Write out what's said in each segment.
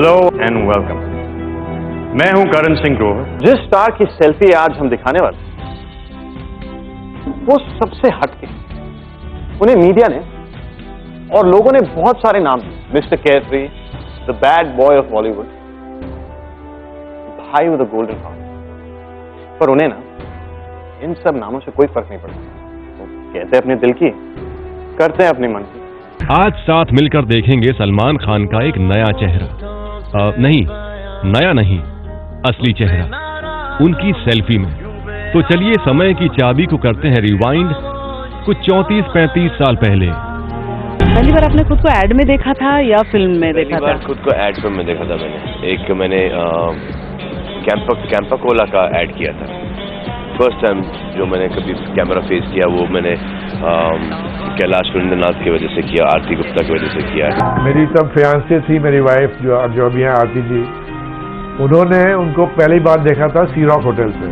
Hello and welcome. मैं हूं करण सिंह ग्रोवर। जिस स्टार की सेल्फी आज हम दिखाने वाले वो सबसे हटके, उन्हें मीडिया ने और लोगों ने बहुत सारे नाम दिए, mister carefree, the bad boy of Bollywood, भाई विद द गोल्डन हार्ट। पर उन्हें ना इन सब नामों से कोई फर्क नहीं पड़ता। वो कहते हैं अपने दिल की, करते हैं अपने मन की। आज साथ मिलकर देखेंगे सलमान खान का एक नया चेहरा, नहीं नया नहीं, असली चेहरा उनकी सेल्फी में। तो चलिए समय की चाबी को करते हैं रिवाइंड कुछ 34-35 साल पहले। पहली बार आपने खुद को एड में देखा था या फिल्म में देखा था? पहली बार खुद को एड फिल्म में देखा था मैंने। कैंपा कोला का एड किया था। फर्स्ट टाइम जो मैंने कभी कैमरा फेस किया वो मैंने कैलाश सुरेंद्रनाथ की वजह से किया, आरती गुप्ता की वजह से किया। मेरी तब फियांसे थी, मेरी वाइफ जो अभी यहाँ आती थी, उन्होंने उनको पहली बार देखा था सी रॉक होटल पे।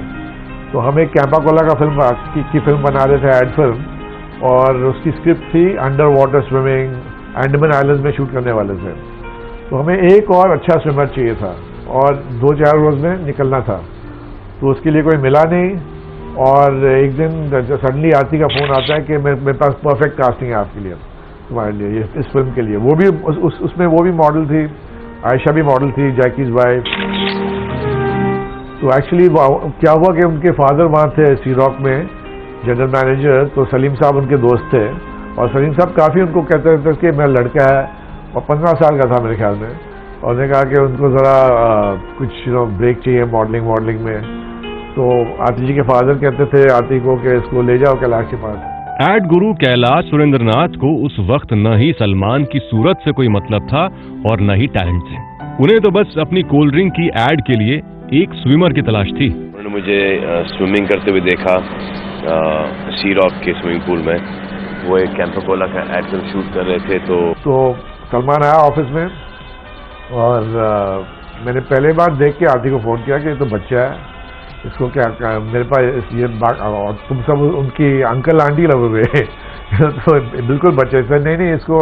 तो हम एक कैंपा कोला का फिल्म बना रहे थे, एड फिल्म, और उसकी स्क्रिप्ट थी under water swimming, Andaman island में शूट करने वाले थे। तो हमें एक और अच्छा स्विमर चाहिए था और 2-4 रोज में निकलना था। तो उसके लिए कोई मिला नहीं, और एक दिन सडनली आरती का फ़ोन आता है कि मेरे पास परफेक्ट कास्टिंग है आपके लिए, तुम्हारे लिए, इस फिल्म के लिए। वो भी उसमें वो भी मॉडल थी, आयशा भी मॉडल थी, जैकीज वाइफ। तो एक्चुअली क्या हुआ कि उनके फादर वहाँ थे सी रॉक में जनरल मैनेजर, तो सलीम साहब उनके दोस्त थे, और सलीम साहब काफ़ी उनको कहते थे कि मेरा लड़का है, और 15 साल का था मेरे ख्याल में, और उन्होंने कहा कि उनको ज़रा कुछ ब्रेक चाहिए मॉडलिंग में। तो आरती जी के फादर कहते थे आरती को कि इसको ले जाओ कैलाश के पास। एड गुरु कैलाश सुरेंद्रनाथ को उस वक्त न ही सलमान की सूरत से कोई मतलब था और न ही टैलेंट से। उन्हें तो बस अपनी कोल्ड ड्रिंक की एड के लिए एक स्विमर की तलाश थी। उन्होंने मुझे स्विमिंग करते हुए देखा सी रॉक के स्विमिंग पूल में। वो एक कैंपा कोला का एड फिल्म शूट कर रहे थे। तो सलमान आया ऑफिस में, और मैंने पहले बार देख के आरती को फ़ोन किया कि ये तो बच्चा है, इसको क्या मेरे पास ये और तुम सब उनकी अंकल आंटी लगे हुए तो बिल्कुल बच्चे से नहीं, इसको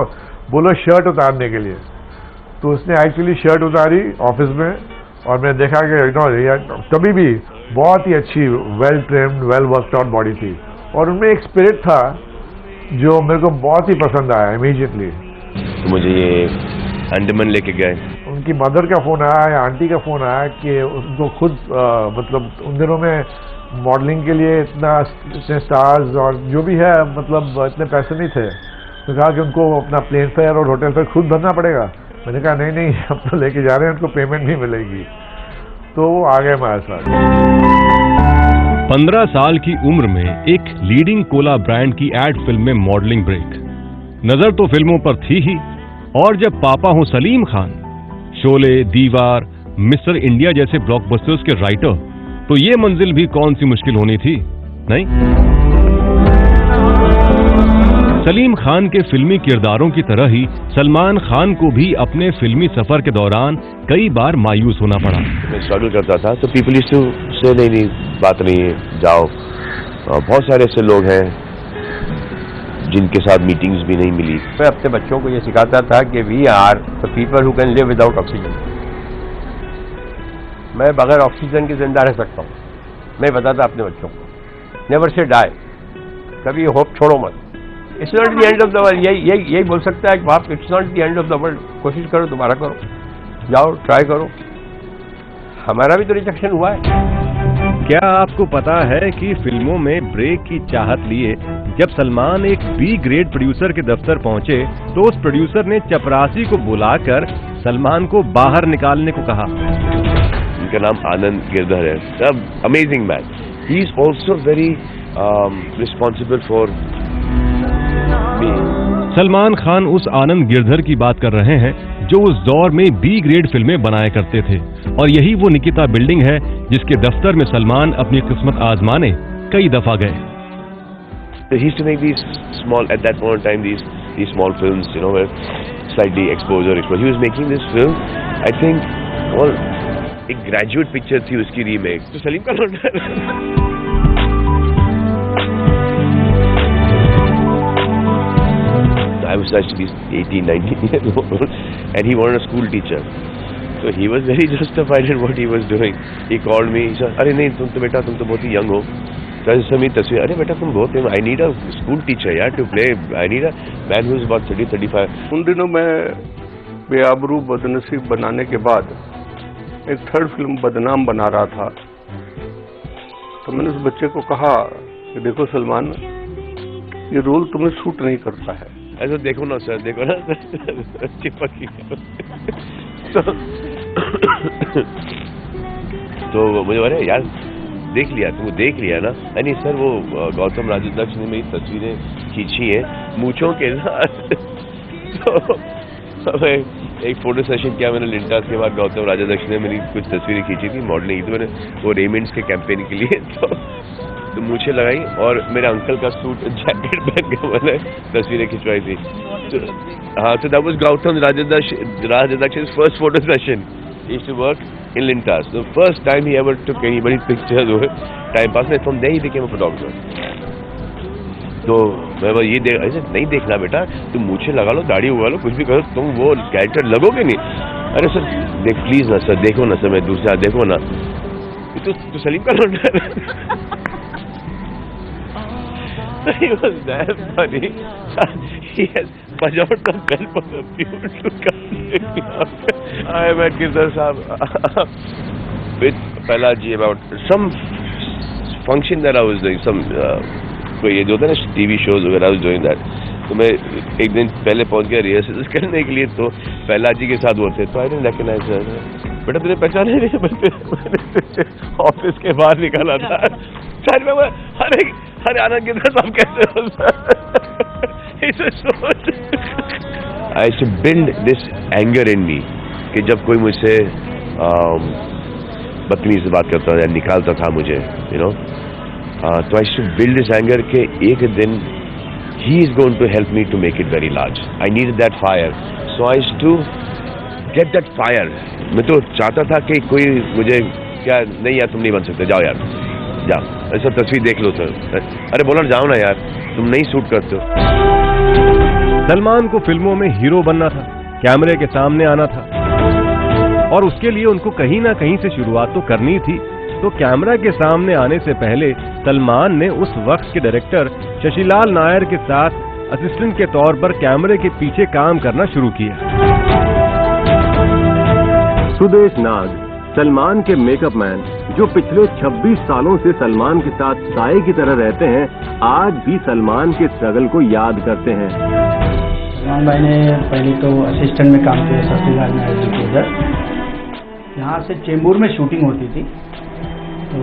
बोलो शर्ट उतारने के लिए। तो उसने एक्चुअली शर्ट उतारी ऑफिस में, और मैंने देखा कि कभी भी बहुत ही अच्छी well trained, well worked out body थी, और उनमें एक स्पिरिट था जो मेरे को बहुत ही पसंद आया इमीडिएटली। तो मुझे ये अंडमान लेके गए। उनकी मदर का फ़ोन आया या आंटी का फ़ोन आया कि उनको खुद मतलब उन दिनों में मॉडलिंग के लिए इतने स्टार्स और जो भी है, मतलब इतने पैसे नहीं थे। तो कहा कि उनको अपना प्लेन फेयर और होटल फेयर खुद भरना पड़ेगा। मैंने कहा नहीं हम तो लेके जा रहे हैं, उनको पेमेंट भी मिलेगी। तो वो आ गए हमारे साथ। 15 साल की उम्र में एक लीडिंग कोला ब्रांड की एड फिल्म में मॉडलिंग ब्रेक। नजर तो फिल्मों पर थी ही, और जब पापा हो सलीम खान, शोले, दीवार, मिस्टर इंडिया जैसे ब्लॉकबस्टर्स के राइटर, तो ये मंजिल भी कौन सी मुश्किल होनी थी, नहीं? सलीम खान के फिल्मी किरदारों की तरह ही सलमान खान को भी अपने फिल्मी सफर के दौरान कई बार मायूस होना पड़ा। मैं स्ट्रगल करता था तो पीपल यूज्ड टू से नहीं बात नहीं है, जाओ। बहुत सारे ऐसे लोग हैं जिनके साथ मीटिंग्स भी नहीं मिली। मैं अपने बच्चों को ये सिखाता था कि we are the people who can live without oxygen. मैं बगैर ऑक्सीजन के जिंदा रह सकता हूँ। मैं बताता अपने बच्चों को, नेवर से डाई, कभी होप छोड़ो मत। It's not the end of the world. यही बोल सकता है कि बाप, it's not the end of the world. कोशिश करो, दोबारा करो, जाओ, ट्राई करो। हमारा भी तो रिजेक्शन हुआ है। क्या आपको पता है कि फिल्मों में ब्रेक की चाहत लिए जब सलमान एक बी ग्रेड प्रोड्यूसर के दफ्तर पहुंचे तो उस प्रोड्यूसर ने चपरासी को बुलाकर सलमान को बाहर निकालने को कहा। उनका नाम आनंद गिरधर है। Amazing man. He is also very responsible for me. Salman Khan उस आनंद गिरधर की बात कर रहे हैं जो उस दौर में बी ग्रेड फिल्में बनाया करते थे, और यही वो निकिता बिल्डिंग है जिसके दफ्तर में सलमान अपनी किस्मत आजमाने कई दफा गए। So he used to make these small, at that point in time, these small films, you know, where slightly exposure. He was making this film, I think, well, एक ग्रेजुएट पिक्चर थी उसकी रीमेक। तो सलीम का I was actually 18, 19 years old, and he wanted a school teacher. So he was very justified in what he was doing. He called me. He said, "अरे नहीं तुम तो बेटा तुम तो बहुत ही young हो." तो समी तस्वीर अरे बेटा तुम बहुत I need a school teacher यार to play. I need a man who's about 30-35. उन दिनों मैं बेआबरू बदनसीब बनाने के बाद एक थर्ड फिल्म बदनाम बना रहा था, तो मैंने उस बच्चे को कहा कि देखो सलमान, ये रोल तुम्हें सूट नहीं करता है। ऐसा देखो ना सर, देखो ना चिपक तो मुझे बोले यार देख लिया, तुमको देख लिया ना? नहीं सर वो गौतम राजोदक्ष ने मेरी तस्वीरें खींची है मूंछों के साथ। तो एक फोटो सेशन किया मैंने लिंटास के बाद, गौतम राजोदक्ष ने मेरी कुछ तस्वीरें खींची थी मॉडलिंग की, तो मैंने वो रेमंड्स के कैंपेन के लिए तो मूंछें लगाई और मेरे अंकल का सूट जैकेट पहन के मैंने तस्वीरें खिंचवाई थी। तो हाँ, तो that was Gautam Rajadhyaksha's first photo session. He used to work in Lintas. The first time he ever took anybody's pictures over time pass. From there he became a photographer. तो मैं बस ये ऐसे नहीं देखना बेटा, तुम मूंछें लगा लो, दाढ़ी उगा लो, कुछ भी करो, तुम वो कैरेक्टर लगोगे नहीं। अरे सर देख प्लीज ना सर, देखो ना सर, मैं दूसरा देखो ना, तो सलीम का लौटा। He was that funny. He has punched out the bell for the people to come take me out. I met Girdhar Saab with Pelaji about some function that I was doing, some कोई ये जो होता है ना TV shows वगैरह, I was doing that. तो मैं एक दिन पहले पहुंच गया रिहर्सल करने के लिए, तो पहलाजी के साथ वो थे, तो I didn't recognize her. बेटा तुझे पहचाने नहीं, ऑफिस के बाहर निकाला था। सर में अरे आनंद गिरधर साहब कैसे हो sir? I used to build this anger in me कि जब कोई मुझसे बदतमीजी से बात करता या निकालता था मुझे, you know, तो I used to build this anger कि एक दिन he is going to help me to make it very large. I needed that fire, so I used to get that fire. मैं तो चाहता था कि कोई मुझे क्या नहीं यार तुम नहीं बन सकते, जाओ यार जाओ, ऐसा तस्वीर देख लो सर, अरे बोला जाओ ना यार, तुम नहीं शूट करते हो। सलमान को फिल्मों में हीरो बनना था, कैमरे के सामने आना था, और उसके लिए उनको कहीं ना कहीं से शुरुआत तो करनी थी। तो कैमरा के सामने आने से पहले सलमान ने उस वक्त के डायरेक्टर शशिलाल नायर के साथ असिस्टेंट के तौर पर कैमरे के पीछे काम करना शुरू किया। सुदेश नाग, सलमान के मेकअप मैन, जो पिछले 26 सालों से सलमान के साथ साए की तरह रहते हैं, आज भी सलमान के स्ट्रगल को याद करते हैं। सलमान भाई ने पहले तो असिस्टेंट में काम किया शशिलाल नायर जी के उधर। यहाँ से चेंबूर में शूटिंग होती थी, तो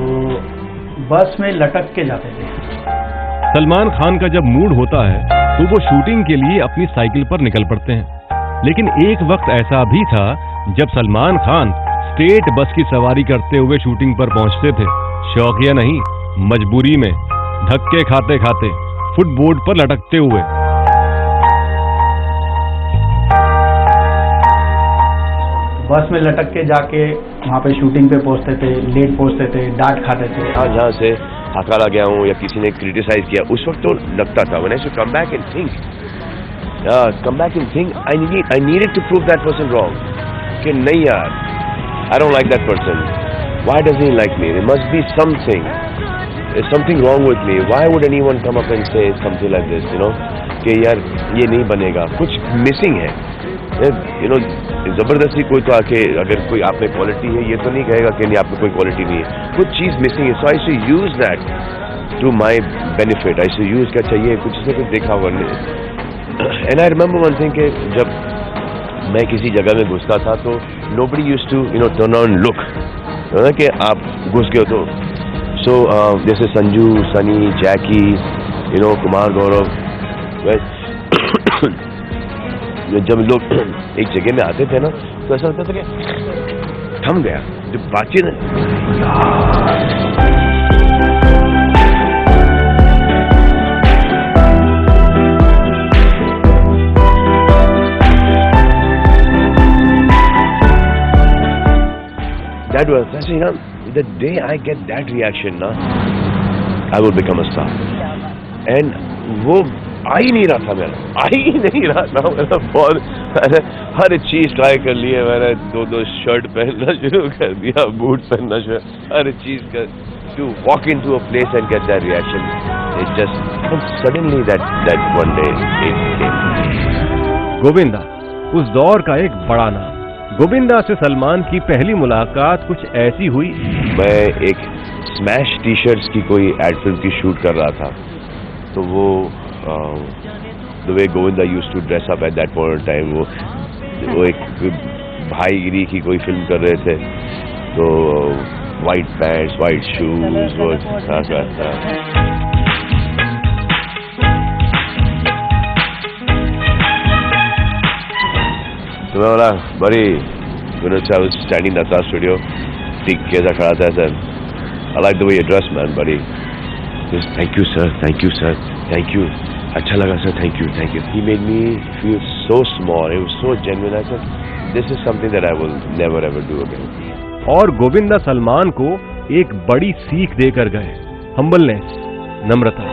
बस में लटक के जाते थे। सलमान खान का जब मूड होता है तो वो शूटिंग के लिए अपनी साइकिल पर निकल पड़ते हैं, लेकिन एक वक्त ऐसा भी था जब सलमान खान स्टेट बस की सवारी करते हुए शूटिंग पर पहुंचते थे, शौकिया नहीं, मजबूरी में, धक्के खाते खाते, फुटबोर्ड पर लटकते हुए। बस में लटक के जाके वहाँ पे शूटिंग पे पहुँचते थे, लेट पहुँचते थे, डांट खाते थे। जहाँ से हकारा गया हूँ या किसी ने क्रिटिसाइज किया, उस वक्त तो लगता था when I should come back and think, I needed to prove that person wrong. कि नहीं यार, I don't like that person. Why doesn't he like me? There must be something. There's something wrong with me. Why would anyone come up and say something like this? You know, कि यार ये नहीं बनेगा, कुछ missing है। You know, जबरदस्ती कोई तो आके अगर कोई आप में क्वालिटी है, ये तो नहीं कहेगा कि नहीं आप में कोई क्वालिटी नहीं है, कुछ चीज मिसिंग है। So I should use that to my benefit. I should use क्या चाहिए, कुछ से कुछ देखा हुआ नहीं। And I remember one thing कि जब मैं किसी जगह में घुसता था तो nobody used to turn on look, कि आप घुस गए तो so जैसे संजू, सनी, जैकी, कुमार गौरव, जब लोग एक जगह में आते थे ना तो ऐसा लगता था कि थम गया जब बातचीत That was, the day I get that reaction, I will become a star. And वो आ ही नहीं रहा था मेरा, आ ही नहीं रहा था मेरा। बहुत हर चीज ट्राई कर ली है मैंने, दो शर्ट पहनना शुरू कर दिया, बूट पहनना शुरू, हर चीज कर, to walk into a place and get that reaction, it just suddenly that one day it came. Govinda उस दौर का एक बड़ा नाम। गोविंदा से सलमान की पहली मुलाकात कुछ ऐसी हुई। मैं एक स्मैश टी शर्ट्स की कोई एड फिल्म की शूट कर रहा था, तो वो the way Govinda used to dress up at that point of time, वो एक भाईगिरी की कोई फिल्म कर रहे थे, तो वाइट पैंट्स, वाइट शूज, वो था। तो मैं बोला बड़ी I was standing in the studio, ठीक कैसा खड़ा था sir, I like the way you dress man, buddy. Just thank you sir, thank you sir, thank you. अच्छा लगा sir, thank you, thank you. He made me feel so small. It was so genuine. I said, this is something that I will never ever do again. और गोविंदा सलमान को एक बड़ी सीख देकर गए, humbleness, Namrata.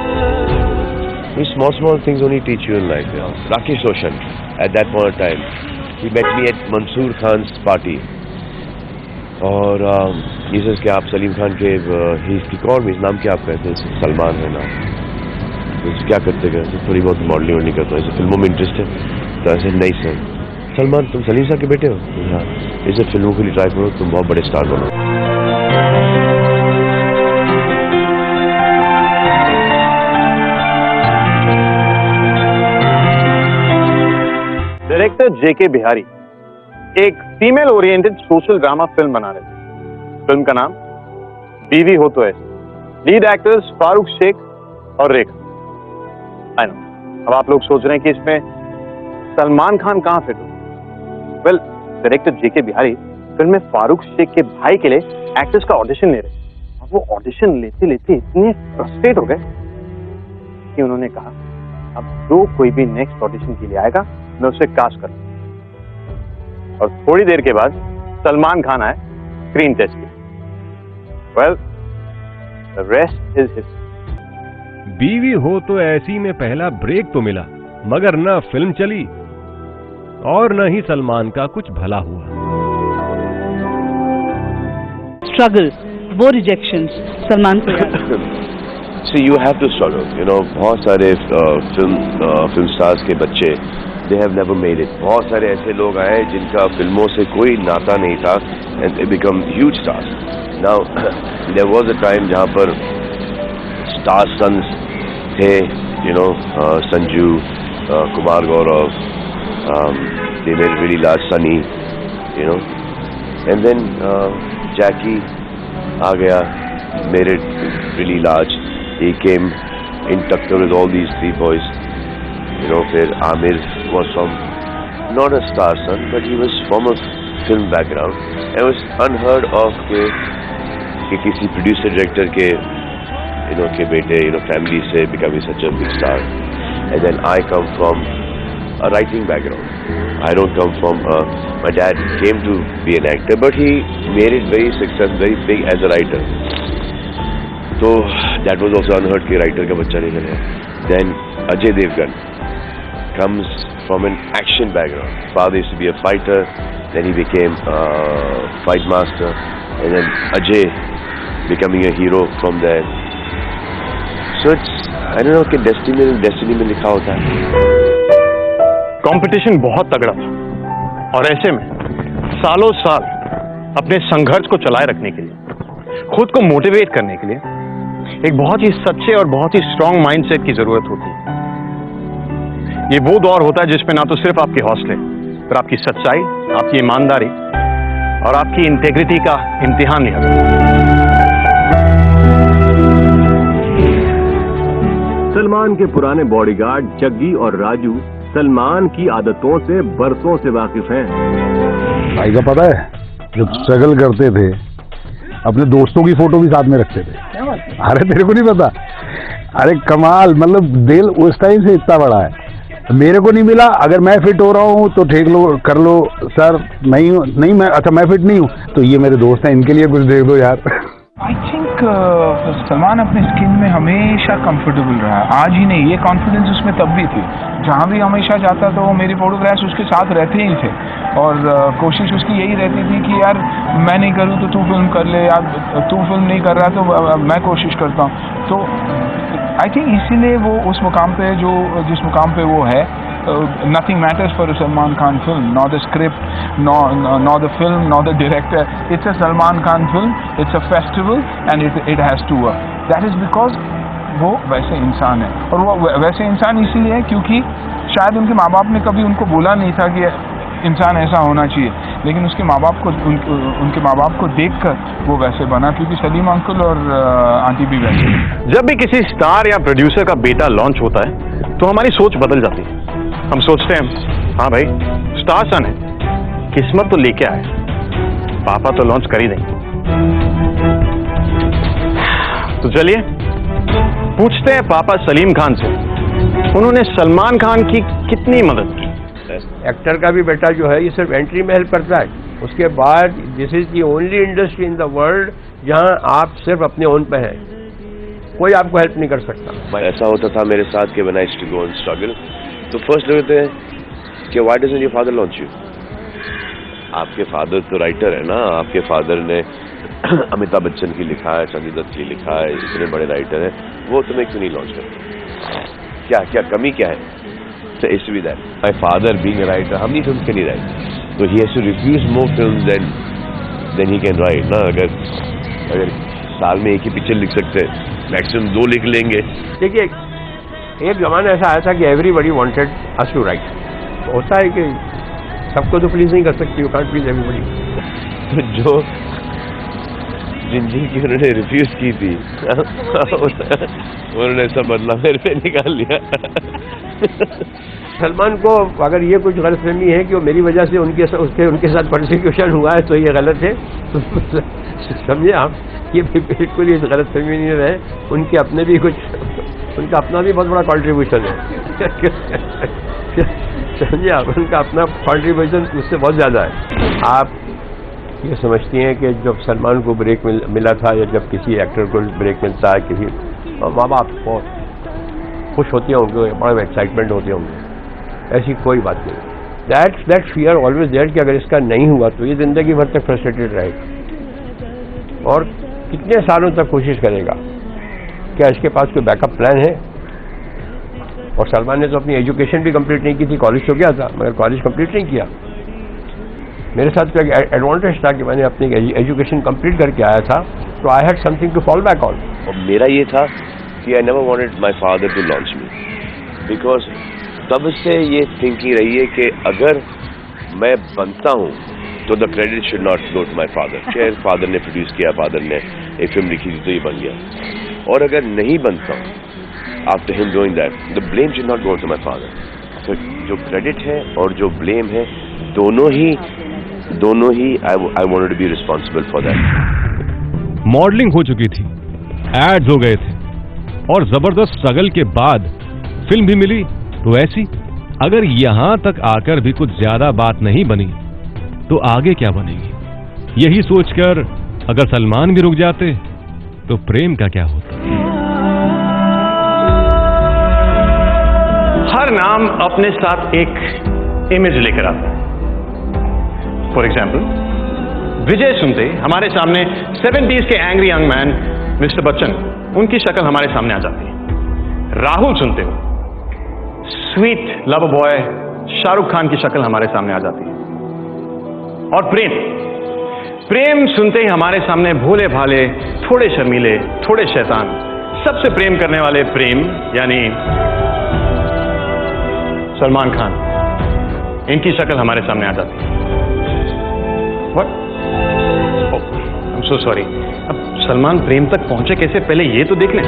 These small things only teach you in life. You know? Rakesh Roshan, at that point of time, he met me at Mansoor Khan's party. और ये sir कि आप सलीम खान के ही कौन में नाम क्या आप कहते हैं? सलमान है नाम। तो क्या करते गए? तो थोड़ी बहुत मॉडलिंग वॉडलिंग करता हूँ, फिल्मों में इंटरेस्ट है। तो ऐसे नहीं सर, सलमान तुम सलीम साहब के बेटे हो? हाँ, ऐसे फिल्मों के लिए ट्राई करो, तुम बहुत बड़े स्टार बनो। डायरेक्टर जेके बिहारी एक female oriented social drama film बना रहे थे। फिल्म का नाम बीवी हो तो ऐसे। लीड एक्टर्स फारूक शेख और रेखा। आई नो, अब आप लोग सोच रहे हैं कि इसमें सलमान खान कहां फिट हो। वेल, डायरेक्टर जेके बिहारी फिल्म में फारूक शेख के भाई के लिए एक्टर्स का ऑडिशन ले रहे। अब वो ऑडिशन लेते लेते इतने फ्रस्ट्रेट हो गए कि उन्होंने कहा अब जो कोई भी नेक्स्ट ऑडिशन के लिए आएगा मैं उसे कास्ट करूं। और थोड़ी देर के बाद सलमान खान आए स्क्रीन टेस्ट के। Well, the rest is history. बीवी हो तो ऐसी में पहला ब्रेक तो मिला, मगर न फिल्म चली और न ही सलमान का कुछ भला हुआ। स्ट्रगल, वो रिजेक्शंस सलमान को So you have to struggle, you know. बहुत सारे फिल्म स्टार्स के बच्चे they have never made it. बहुत सारे ऐसे लोग आए जिनका फिल्मों से कोई नाता नहीं था and they become huge stars. Now there was a time जहाँ पर star sons थे, you know, Sanju, Kumar Gaurav, they made really large, Sunny, you know, and then Jackie आ गया, made it really large. He came in touch with all these three boys. You know, फिर Amir was from not a star son, but he was from a film background. It was unheard of कि किसी producer director के you know के बेटे you know family से becoming such a big star. And then I come from a writing background. I don't come from my dad came to be an actor, but he made it very successful, very big as a writer. So that was also unheard कि writer का बच्चा निकल गया. Then Ajay Devgan comes from an action background. Father used to be a fighter, then he became a fight master, and then Ajay becoming a hero from there. So it's I don't know कि destiny में लिखा होता है. Competition बहुत तगड़ा था और ऐसे में सालों साल अपने संघर्ष को चलाए रखने के लिए, खुद को मोटिवेट करने के लिए एक बहुत ही सच्चे और बहुत ही स्ट्रांग माइंडसेट की जरूरत होती है। ये वो दौर होता है जिसमें ना तो सिर्फ आपके हौसले, पर आपकी सच्चाई, आपकी ईमानदारी और आपकी इंटेग्रिटी का इम्तिहान लिया जाता है। सलमान के पुराने बॉडीगार्ड जग्गी और राजू सलमान की आदतों से बरसों से वाकिफ हैं। भाई का पता है, जब स्ट्रगल करते थे अपने दोस्तों की फोटो भी साथ में रखते थे। अरे तेरे को नहीं पता? अरे कमाल, मतलब दिल उस टाइम से इतना बड़ा है। मेरे को नहीं मिला, अगर मैं फिट हो रहा हूँ तो ठीक लो, कर लो सर, नहीं मैं, अच्छा मैं फिट नहीं हूँ तो ये मेरे दोस्त हैं, इनके लिए कुछ दे दो यार। I think सलमान अपने स्किन में हमेशा कंफर्टेबल रहा, आज ही नहीं, ये कॉन्फिडेंस उसमें तब भी थी, जहाँ भी हमेशा जाता तो मेरी फोटोग्राफ्स उसके साथ रहते ही थे और कोशिश उसकी यही रहती थी कि यार मैं नहीं करूँ तो तू फिल्म कर ले, यार तू फिल्म नहीं कर रहा तो मैं कोशिश करता हूँ। तो आई थिंक इसीलिए वो उस मुकाम पे जिस मुकाम पे वो है, nothing matters for a Salman Khan film, nor the script, nor the film, nor the director. It's a Salman Khan film, it's a festival and it has to work. That is because वो वैसे इंसान है, और वो वैसे इंसान इसीलिए है क्योंकि शायद उनके माँ बाप ने कभी उनको बोला नहीं था कि इंसान ऐसा होना चाहिए, लेकिन उसके माँ बाप को उनके माँ बाप को देखकर वो वैसे बना, क्योंकि सलीम अंकल और आंटी भी वैसे। जब भी किसी स्टार या प्रोड्यूसर का बेटा लॉन्च होता है तो हमारी सोच बदल जाती है। हम सोचते हैं हाँ भाई स्टार सन है, किस्मत तो लेके आए, पापा तो लॉन्च कर ही देंगे। तो चलिए पूछते हैं पापा सलीम खान से, उन्होंने सलमान खान की कितनी मदद की। एक्टर का भी बेटा जो है ये सिर्फ एंट्री में हेल्प करता है, उसके बाद this is the only industry in the world जहां आप सिर्फ अपने ओन पे हैं, कोई आपको हेल्प नहीं कर सकता। ऐसा होता था मेरे साथ कि when I used to go and struggle, तो फर्स्ट लोग कहते हैं कि why doesn't your father launch you. आपके फादर तो राइटर है ना, आपके फादर ने अमिताभ बच्चन की लिखा है, संजय दत्त की लिखा है, इतने बड़े राइटर हैं, वो तुम्हें क्यों नहीं लॉन्च करते? क्या कमी क्या है? So it should be that. My father being a writer, how many films can he write? So he has to refuse more films than he can write. ना अगर साल में एक ही पिक्चर लिख सकते हैं, मैक्सिमम 2 लिख लेंगे। देखिए एक जमाना ऐसा आया था कि everybody wanted us to write. होता है कि सबको तो प्लीज नहीं कर सकती, यू कांट प्लीज एवरीबडी। तो जो जिन की उन्होंने रिफ्यूज की थी उन्होंने सब बदला मेरे पे निकाल लिया। सलमान को अगर ये कुछ गलतफहमी है कि वो मेरी वजह से उनके साथ प्रोसिक्यूशन हुआ है तो ये गलत है। समझे आप, ये बिल्कुल इस गलतफहमी नहीं रहे, उनके अपने भी कुछ, उनका अपना भी बहुत बड़ा कंट्रीब्यूशन है। समझे आप, उनका अपना कंट्रीब्यूशन उससे बहुत ज़्यादा है। आप ये समझती हैं कि जब सलमान को ब्रेक मिला था या जब किसी एक्टर को ब्रेक मिलता है, किसी माँ बाप बहुत खुश होते होंगे, बड़े एक्साइटमेंट होते होंगे, ऐसी कोई बात नहीं। दैट फियर ऑलवेज देयर कि अगर इसका नहीं हुआ तो ये ज़िंदगी भर तक फ्रस्ट्रेटेड रहेगा और कितने सालों तक कोशिश करेगा। क्या इसके पास कोई बैकअप प्लान है? और सलमान ने तो अपनी एजुकेशन भी कंप्लीट नहीं की थी, कॉलेज तो गया था मगर कॉलेज कंप्लीट नहीं किया। मेरे साथ तो एक एडवांटेज था कि मैंने अपनी एजुकेशन कंप्लीट करके आया था, तो I had something to fall back on. और मेरा ये था कि I never wanted my father to launch me, because तब से ये थिंकिंग रही है कि अगर मैं बनता हूँ तो the credit should not go to my father. खैर फादर ने प्रोड्यूस किया, फादर ने एक फिल्म लिखी थी तो ये बन गया, और अगर नहीं बनता हूँ after him doing that the blame should not go to my father. तो जो क्रेडिट है और जो ब्लेम है दोनों ही I wanted to be responsible for that. Modelling हो चुकी थी, एड्स हो गए थे और जबरदस्त स्ट्रगल के बाद फिल्म भी मिली, तो ऐसी अगर यहां तक आकर भी कुछ ज्यादा बात नहीं बनी तो आगे क्या बनेगी? यही सोचकर अगर सलमान भी रुक जाते तो प्रेम का क्या होता? हर नाम अपने साथ एक इमेज लेकर आता है। फॉर एग्जाम्पल विजय सुनते हमारे सामने 70s के angry young man mister Bachchan, उनकी शक्ल हमारे सामने आ जाती है। राहुल सुनते हो sweet love boy Shahrukh Khan की शक्ल हमारे सामने आ जाती है। और प्रेम सुनते ही हमारे सामने भोले भाले, थोड़े शर्मीले, थोड़े शैतान, सबसे प्रेम करने वाले प्रेम यानी सलमान खान, इनकी शक्ल हमारे सामने आ जाती है। What? I am so sorry. अब सलमान प्रेम तक पहुंचे कैसे, पहले ये तो देख लें।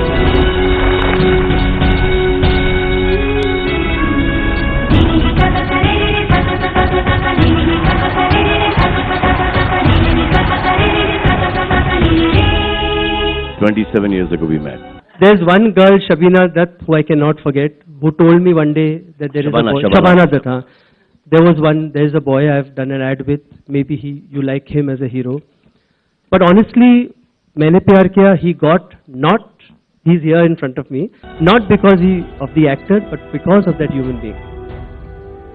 $27 years ago we met. There's one girl, Shabina Dutt, who I cannot forget, who told me one day that there is a boy. Shabana Dutt. There is a boy I've done an ad with. Maybe you like him as a hero. But honestly, मैंने प्यार किया, he got not, he's here in front of me, not because of the actor, but because of that human being.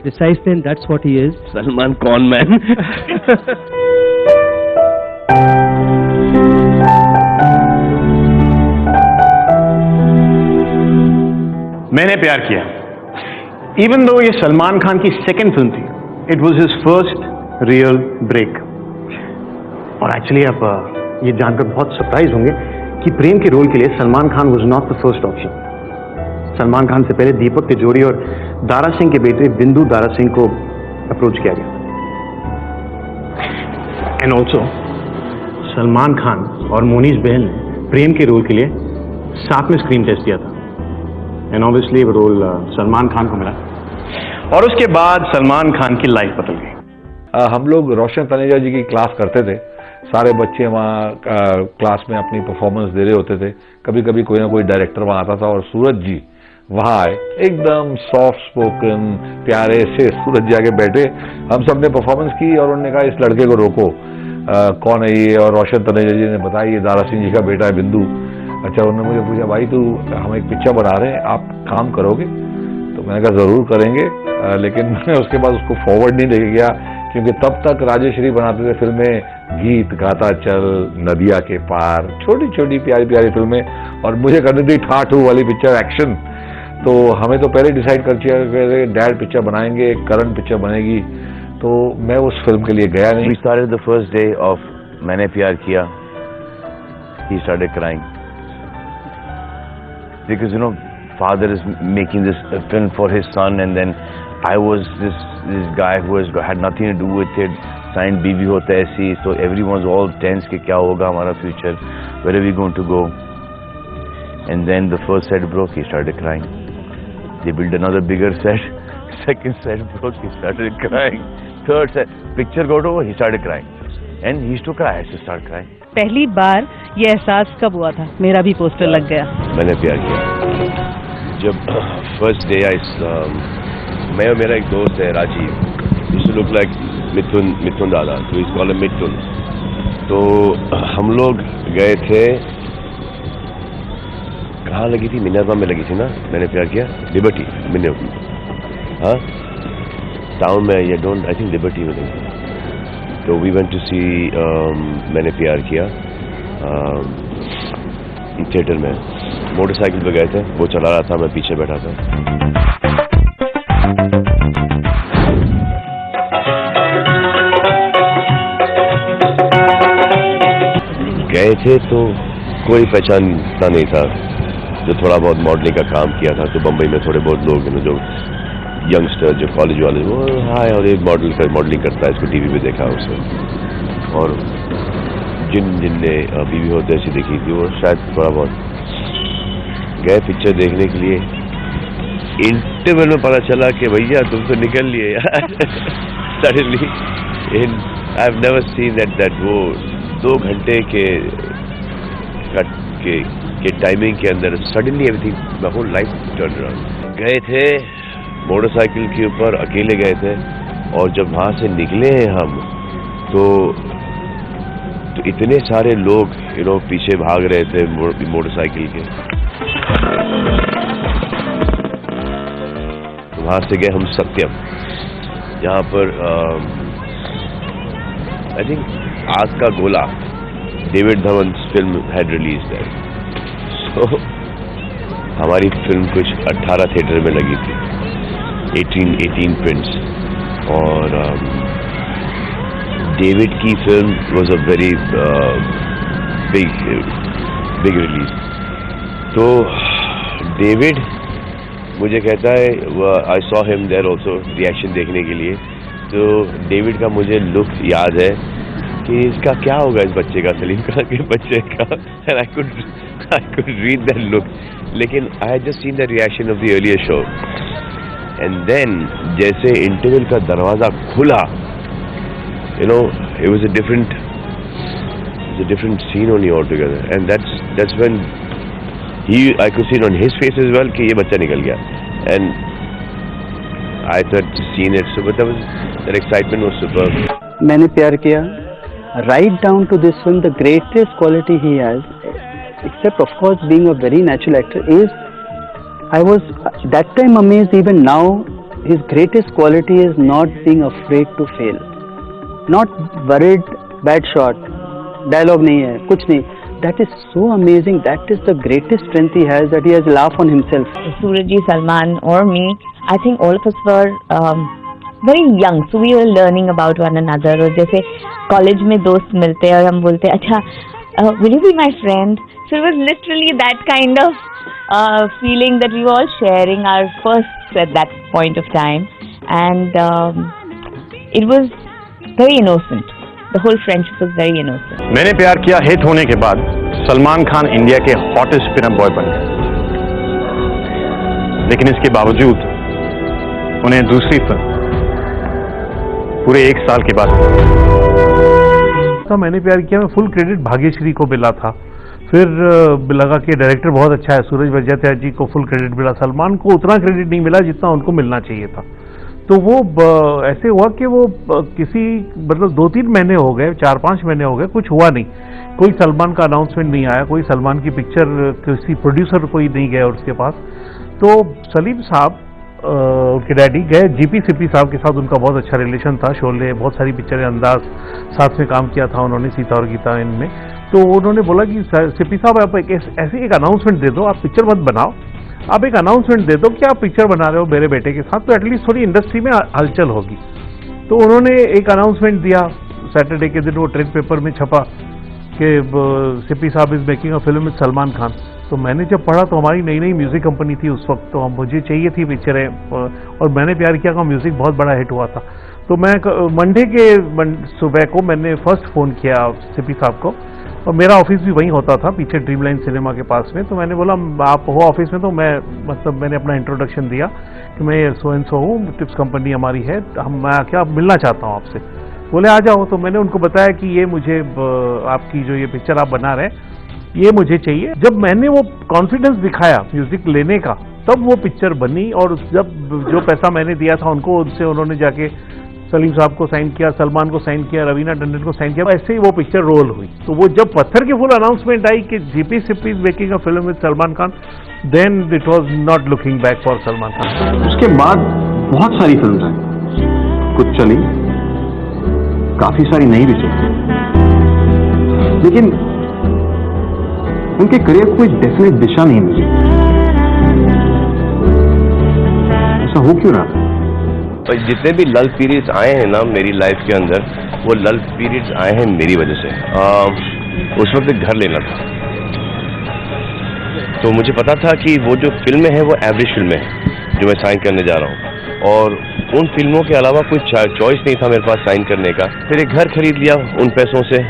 Precisely, and that's what he is. Salman Con Man. मैंने प्यार किया, even though ये सलमान खान की second film थी, it was his first real break. और actually आप ये जानकर बहुत सरप्राइज होंगे कि प्रेम के रोल के लिए Salman Khan was not the first option. Salman Khan से पहले दीपक तिजोरी और दारा सिंह के बेटे बिंदु दारा सिंह को अप्रोच किया गया। एंड ऑल्सो सलमान खान और मोनीश बहल ने प्रेम के रोल के लिए साथ में स्क्रीन टेस्ट किया था। एंड ऑब्वियसली वो रोल सलमान खान को मिला और उसके बाद सलमान खान की लाइफ बदल गई। हम लोग रोशन तनेजा जी की क्लास करते थे, सारे बच्चे वहाँ क्लास में अपनी परफॉर्मेंस दे रहे होते थे। कभी कभी कोई ना कोई डायरेक्टर वहाँ आता था और सूरज जी वहाँ आए, एकदम सॉफ्ट स्पोकन प्यारे से सूरज जी आगे बैठे। हम सब ने परफॉर्मेंस की और उन्होंने कहा इस लड़के को रोको, कौन है ये? और रोशन तनेजा जी ने बताया ये दारा सिंह जी का बेटा है बिंदु। अच्छा, उन्होंने मुझे पूछा भाई तू हम एक पिक्चर बना रहे हैं, आप काम करोगे? तो मैंने कहा ज़रूर करेंगे, लेकिन मैं उसके बाद उसको फॉरवर्ड नहीं लेके गया क्योंकि तब तक राजेश्वरी बनाते थे फिल्में, गीत गाता चल, नदिया के पार, छोटी छोटी प्यारी प्यारी फिल्में, और मुझे करनी थी ठाठू वाली पिक्चर, एक्शन। तो हमें तो पहले डिसाइड कर दिया कि डैड पिक्चर बनाएंगे, करण पिक्चर बनेगी, तो मैं उस फिल्म के लिए गया नहीं। We started the first day of मैंने प्यार किया, he started crying because you know father is making this film for his son, and then I was this guy who had nothing to do with it, signed BV hota aisi, so everyone was all tense कि क्या होगा हमारा future, where are we going to go? And then the first set broke, he started crying. They built another bigger set, second set broke, he started crying. Third set, picture got over, he started crying, and he used to cry, I used to start crying. पहली बार ये एहसास कब हुआ था मेरा भी poster लग गया? मैंने प्यार किया जब फर्स्ट डे आई, मैं और मेरा एक दोस्त है Rajiv, used to look like मिथुन दादा, तो इस कॉल मिथुन। तो हम लोग गए थे, कहाँ लगी थी? मिनर्वा में लगी थी ना मैंने प्यार किया, लिबर्टी मिनर्वा, हाँ टाउन में, ये डोंट आई थिंक लिबर्टी में लगी। तो वी वेंट टू सी मैंने प्यार किया थिएटर में, मोटरसाइकिल पे गए थे, वो चला रहा था, मैं पीछे बैठा था। गए थे तो कोई पहचानता नहीं था, जो थोड़ा बहुत मॉडलिंग का काम किया था, तो बम्बई में थोड़े बहुत लोग जो यंगस्टर जो कॉलेज वाले, वो हाय और एक मॉडलिंग करता है, इसको टीवी पे देखा उसे, और जिनने बीवी होते ऐसी देखी थी वो शायद थोड़ा बहुत गए पिक्चर देखने के लिए। इंटरवल में पता चला कि भैया तुम तो निकल लिए यार suddenly, I have never seen that वो 2 घंटे के टाइमिंग के अंदर suddenly everything, the whole life turn around. गए थे मोटरसाइकिल के ऊपर, अकेले गए थे, और जब वहाँ से निकले हैं हम तो इतने सारे लोग पीछे भाग रहे थे मोटरसाइकिल के। तो वहाँ से गए हम सत्यम, जहाँ पर आई थिंक आग का गोला, David Dhawan film had release that, so हमारी फिल्म कुछ 18 थिएटर में लगी थी, 18 प्रिंट्स, और डेविड की film was a very big release. तो डेविड मुझे कहता है, I saw him there also reaction देखने के लिए, तो डेविड का मुझे लुक याद है कि इसका क्या होगा इस बच्चे का, सलीम खान के बच्चे का, and I could read that look, लेकिन I had just seen the reaction of the earlier show, and then जैसे इंटरवल का दरवाजा खुला, it was a different scene only altogether, and that's when I could see it on his face as well कि ये बच्चा निकल गया, and I thought seen it, so but that excitement was superb. मैंने प्यार किया right down to this film, the greatest quality he has, except of course being a very natural actor, is I was that time amazed. Even now, his greatest quality is not being afraid to fail, not worried, bad shot, dialogue nahi hai, kuch nahi. That is so amazing. That is the greatest strength he has, that he has laugh on himself. Suraj ji, Salman or me, I think all of us were very young, so we were learning about one another. और जैसे college में दोस्त मिलते हैं और हम बोलते हैं अच्छा will you be my friend? So it was literally that kind of feeling that we were all sharing our firsts at that point of time, and it was very innocent. The whole friendship was very innocent. मैंने प्यार किया hit होने के बाद Salman Khan India के hottest pin boy बन गए, लेकिन इसके बावजूद उन्हें दूसरी फिल्म पूरे 1 साल के बाद तो मैंने प्यार किया में फुल क्रेडिट भाग्यश्री को मिला था। फिर लगा कि डायरेक्टर बहुत अच्छा है, सूरज बड़जात्या जी को फुल क्रेडिट मिला, सलमान को उतना क्रेडिट नहीं मिला जितना उनको मिलना चाहिए था। तो वो ऐसे हुआ कि वो किसी मतलब 2-3 महीने हो गए, 4-5 महीने हो गए, कुछ हुआ नहीं, कोई सलमान का अनाउंसमेंट नहीं आया, कोई सलमान की पिक्चर किसी प्रोड्यूसर कोई नहीं गया उसके पास। तो सलीम साहब उनके डैडी गए, जीपी सिप्पी साहब के साथ उनका बहुत अच्छा रिलेशन था, शोले बहुत सारी पिक्चरें, अंदाज साथ में काम किया था उन्होंने, सीता और गीता इनमें। तो उन्होंने बोला कि सिप्पी साहब आप ऐसे एक अनाउंसमेंट दे दो, आप पिक्चर मत बनाओ, आप एक अनाउंसमेंट दे दो कि आप पिक्चर बना रहे हो मेरे बेटे के साथ, तो एटलीस्ट थोड़ी इंडस्ट्री में हलचल होगी। तो उन्होंने एक अनाउंसमेंट दिया, सैटरडे के दिन वो ट्रेंड पेपर में छपा कि सिप्पी साहब is making a film with Salman Khan. तो मैंने जब पढ़ा तो हमारी नई नई म्यूजिक कंपनी थी उस वक्त, तो मुझे चाहिए थी पिक्चरें, और मैंने प्यार किया का म्यूजिक बहुत बड़ा हिट हुआ था। तो मैं मंडे के सुबह को मैंने फर्स्ट फ़ोन किया सिप्पी साहब को, और मेरा ऑफिस भी वहीं होता था पीछे ड्रीमलाइन सिनेमा के पास में। तो मैंने बोला आप हो ऑफिस में? तो मैंने अपना इंट्रोडक्शन दिया कि मैं सो एंड सो हूँ, टिप्स कंपनी हमारी है, मैं क्या मिलना चाहता हूँ आपसे। बोले आ जाओ। तो मैंने उनको बताया कि ये मुझे आपकी जो ये पिक्चर आप बना रहे हैं ये मुझे चाहिए। जब मैंने वो कॉन्फिडेंस दिखाया म्यूजिक लेने का, तब वो पिक्चर बनी। और जब जो पैसा मैंने दिया था उनको, उनसे उन्होंने जाके सलीम साहब को साइन किया, सलमान को साइन किया, रवीना टंडन को साइन किया, ऐसे ही वो पिक्चर रोल हुई। तो वो जब पत्थर की फुल अनाउंसमेंट आई कि GP Sippy is making a film with Salman Khan, then it was not looking back for Salman Khan. उसके बाद बहुत सारी फिल्म आई, कुछ चली, काफी सारी नहीं भी चली, लेकिन उनके करियर को कोई डेफिनेट दिशा नहीं मिली। ऐसा हो क्यों रहा? और जितने भी लल पीरियड्स आए हैं ना मेरी लाइफ के अंदर, वो लल पीरियड्स आए हैं मेरी वजह से। उस वक्त एक घर लेना था, तो मुझे पता था कि वो जो फिल्में हैं वो एवरेज फिल्में हैं जो मैं साइन करने जा रहा हूँ, और उन फिल्मों के अलावा कोई चॉइस नहीं था मेरे पास साइन करने का। फिर एक घर खरीद लिया उन पैसों से।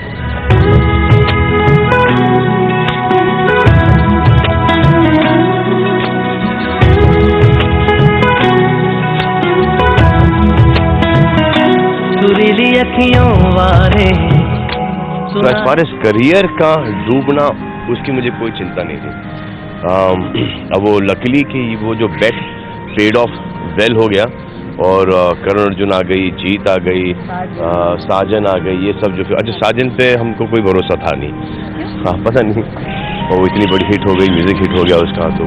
तो एज फार एज करियर का डूबना, उसकी मुझे कोई चिंता नहीं थी। अब वो लकीली कि वो जो बेट पेड ऑफ वेल हो गया, और करण अर्जुन आ गई, जीत आ गई, साजन आ गई, ये सब जो अच्छा साजन पे हमको कोई भरोसा था नहीं, हाँ पता नहीं, और वो इतनी बड़ी हिट हो गई, म्यूजिक हिट हो गया उसका, तो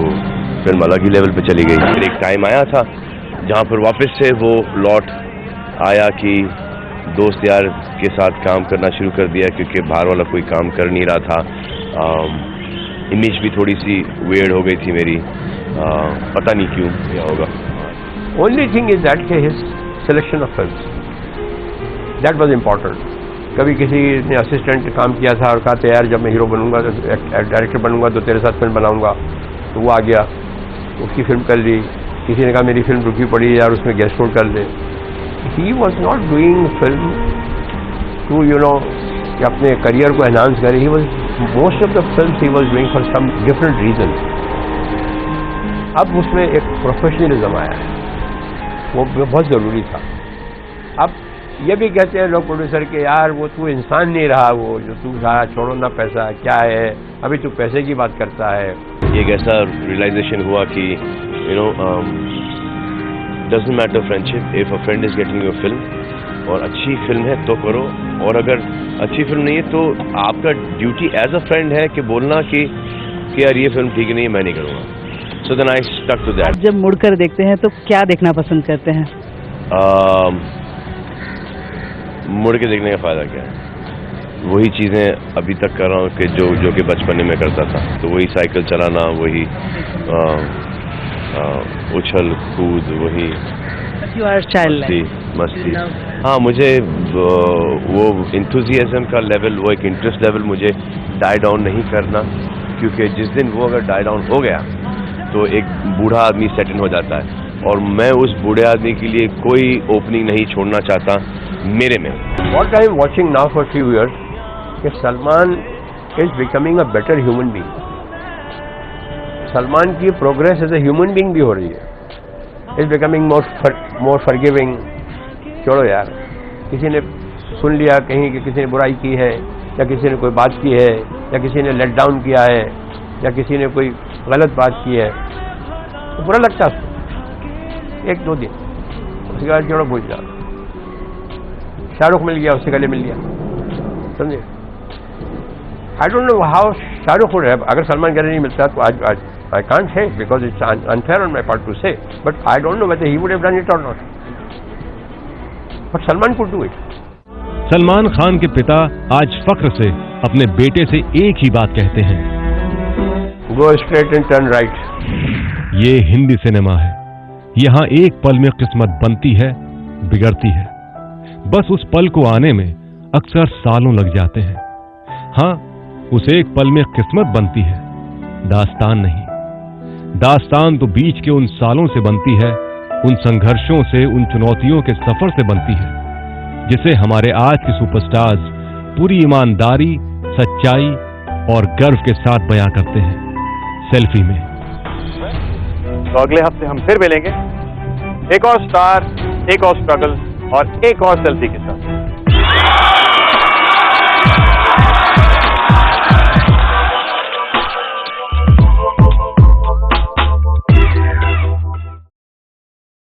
फिल्म अलग ही लेवल पे चली गई। फिर एक टाइम आया था जहाँ पर वापस से वो लौट आया कि दोस्त यार के साथ काम करना शुरू कर दिया, क्योंकि बाहर वाला कोई काम कर नहीं रहा था। इमेज भी थोड़ी सी वेयर्ड हो गई थी मेरी, पता नहीं क्यों क्या होगा। Only thing is that his selection of films, that was important. कभी किसी ने असिस्टेंट काम किया था और कहा था यार जब मैं हीरो बनूंगा तो डायरेक्टर बनूंगा तो तेरे साथ फिल्म बनाऊंगा, तो वो आ गया, उसकी फिल्म कर ली। किसी ने कहा मेरी फिल्म रुकी पड़ी यार उसमें गेस्ट रोल कर दे। He was not doing film to कि अपने करियर को एनहांस करे। He was most of the films he was doing for some different reasons. अब उसमें एक प्रोफेशनलिज्म आया है, वो बहुत ज़रूरी था। अब ये भी कहते हैं लोग प्रोड्यूसर के यार वो तू इंसान नहीं रहा, वो जो तू रहा, छोड़ो ना पैसा क्या है, अभी तू पैसे की बात करता है। एक ऐसा रियलाइजेशन हुआ कि doesn't matter friendship, if a friend is getting you a film, और अच्छी फिल्म है तो करो, और अगर अच्छी फिल्म नहीं है तो आपका ड्यूटी एज अ फ्रेंड है कि बोलना कि यार ये फिल्म ठीक नहीं है, मैं नहीं करूँगा। So then I stuck to that. जब मुड़कर देखते हैं तो क्या देखना पसंद करते हैं? मुड़ के देखने का फ़ायदा क्या है? वही चीज़ें अभी तक कर रहा हूँ कि जो कि बचपन में करता था। तो वही साइकिल चलाना, वही उछल कूद, वही मस्ती। हाँ, मुझे वो इंथुजियाज्म का लेवल, वो एक इंटरेस्ट लेवल मुझे डाई डाउन नहीं करना, क्योंकि जिस दिन वो अगर डाई डाउन हो गया तो एक बूढ़ा आदमी सेट इन हो जाता है, और मैं उस बूढ़े आदमी के लिए कोई ओपनिंग नहीं छोड़ना चाहता मेरे में। What I am watching now for few years कि Salman is becoming a better human being. Salman की progress as a human being भी हो रही है। Is becoming more forgiving. छोड़ो यार, किसी ने सुन लिया कहीं कि किसी ने बुराई की है, या किसी ने कोई बात की है, या किसी ने लेट डाउन किया है, या किसी ने कोई गलत बात की है, तो बुरा लगता है उसको 1-2 दिन, उसके बाद छोड़ो, भूल जाओ। शाहरुख मिल गया, उससे गले मिल गया, समझे? I don't know how Shahrukh would have, अगर सलमान गले नहीं मिलता तो आज I can't say because it's unfair on my part to say, but I don't know whether he would have done it or not. But Salman could do it. Salman Khan के पिता आज फख्र से अपने बेटे से एक ही बात कहते हैं, Go straight and turn right. ये हिंदी सिनेमा है, यहाँ एक पल में किस्मत बनती है, बिगड़ती है। बस उस पल को आने में अक्सर सालों लग जाते हैं। हाँ, उस एक पल में किस्मत बनती है, दास्तान नहीं। दास्तान तो बीच के उन सालों से बनती है, उन संघर्षों से, उन चुनौतियों के सफर से बनती है, जिसे हमारे आज के सुपरस्टार्स पूरी ईमानदारी, सच्चाई और गर्व के साथ बयां करते हैं सेल्फी में। तो अगले हफ्ते हम फिर मिलेंगे एक और स्टार, एक और स्ट्रगल और एक और सेल्फी के साथ।